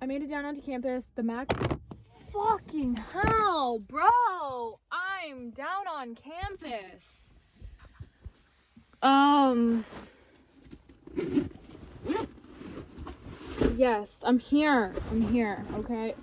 I made it down onto campus. The Mac. Fucking hell, bro! I'm down on campus. Yes, I'm here. Okay.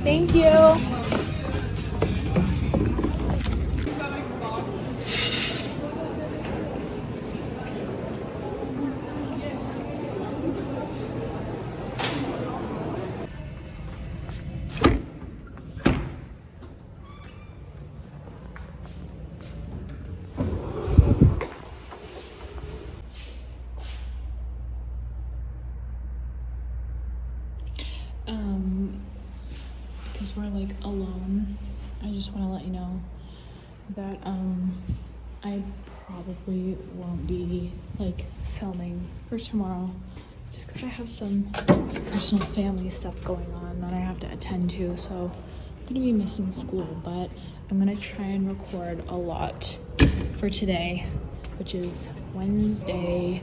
Thank you. Because we're like alone, I just want to let you know that I probably won't be like filming for tomorrow just because I have some personal family stuff going on that I have to attend to, so I'm gonna be missing school, but I'm gonna try and record a lot for today, which is Wednesday.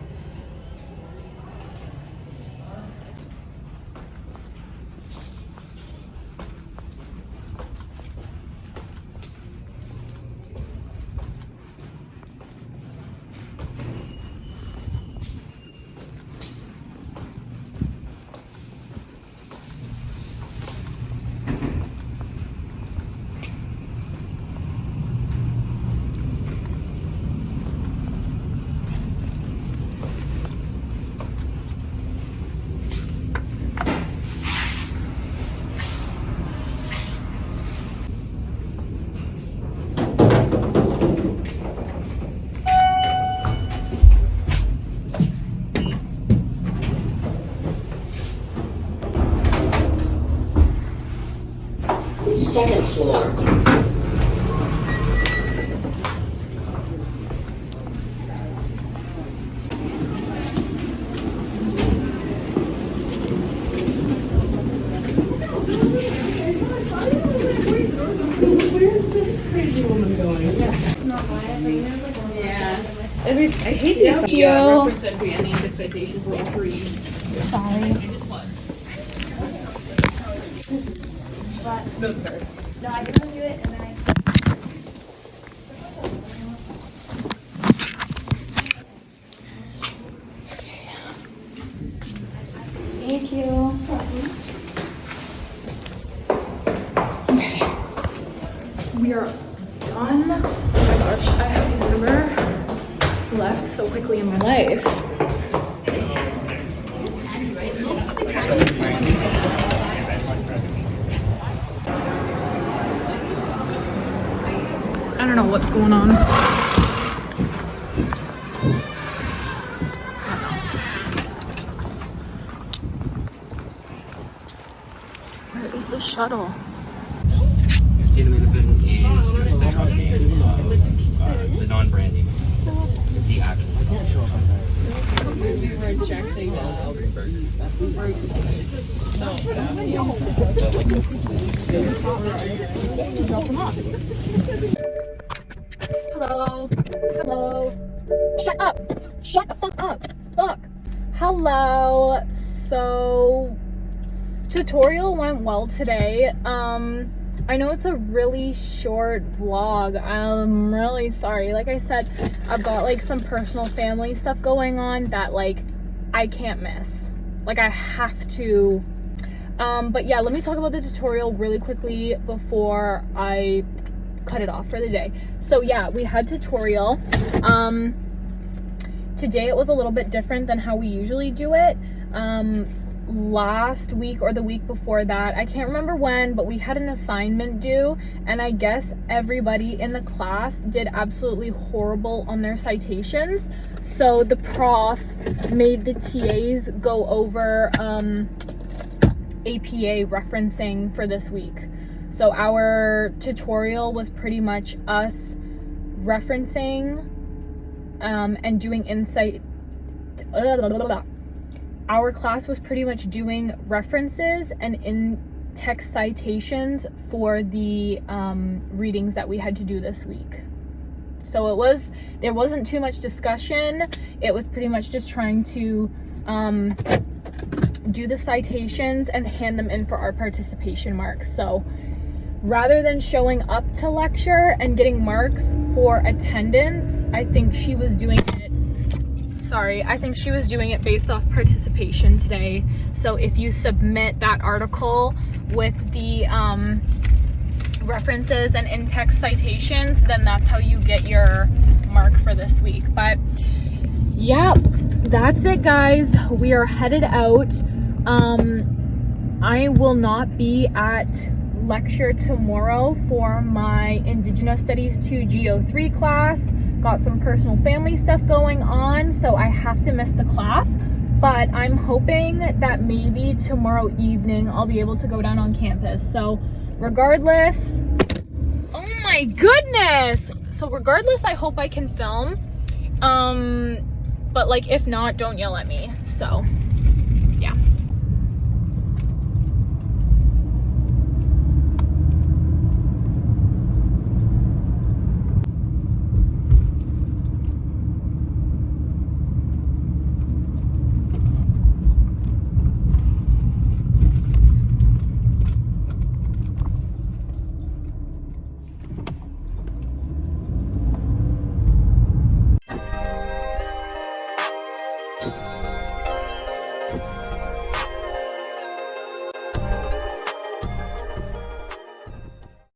Second floor. Where's this crazy woman going? It's not mine, but you know, it's like one of those. I hate these. Thank you. Reference and any expectations will agree. Sorry. But No, sorry. no, I didn't do it, and then I. Thank you. Okay. We are done. Oh my gosh, I have never left so quickly in my life. I don't know what's going on. Where is the shuttle? Acetaminophen is just the non-branding. It's the actual. Rejecting Hello. Hello. Shut up. Shut the fuck up. Fuck. Hello. So, tutorial went well today. I know it's a really short vlog. I'm really sorry. Like I said, I've got like some personal family stuff going on that like I can't miss. Like I have to. But yeah, let me talk about the tutorial really quickly before I cut it off for the day. So yeah, we had tutorial. Today it was a little bit different than how we usually do it. last week or the week before that, I can't remember when, but we had an assignment due, and I guess everybody in the class did absolutely horrible on their citations. So the prof made the TAs go over APA referencing for this week. So our tutorial was pretty much us referencing and doing insight. Our class was pretty much doing references and in-text citations for the readings that we had to do this week. So there wasn't too much discussion. It was pretty much just trying to do the citations and hand them in for our participation marks. So rather than showing up to lecture and getting marks for attendance, I think she was doing it based off participation today. So if you submit that article with the references and in-text citations, then that's how you get your mark for this week. But yeah, that's it, guys. We are headed out. I will not be at lecture tomorrow for my Indigenous Studies 2 GO3 class. Got some personal family stuff going on, so I have to miss the class. But I'm hoping that maybe tomorrow evening I'll be able to go down on campus. So regardless, oh my goodness! So regardless, I hope I can film. But like if not, don't yell at me. So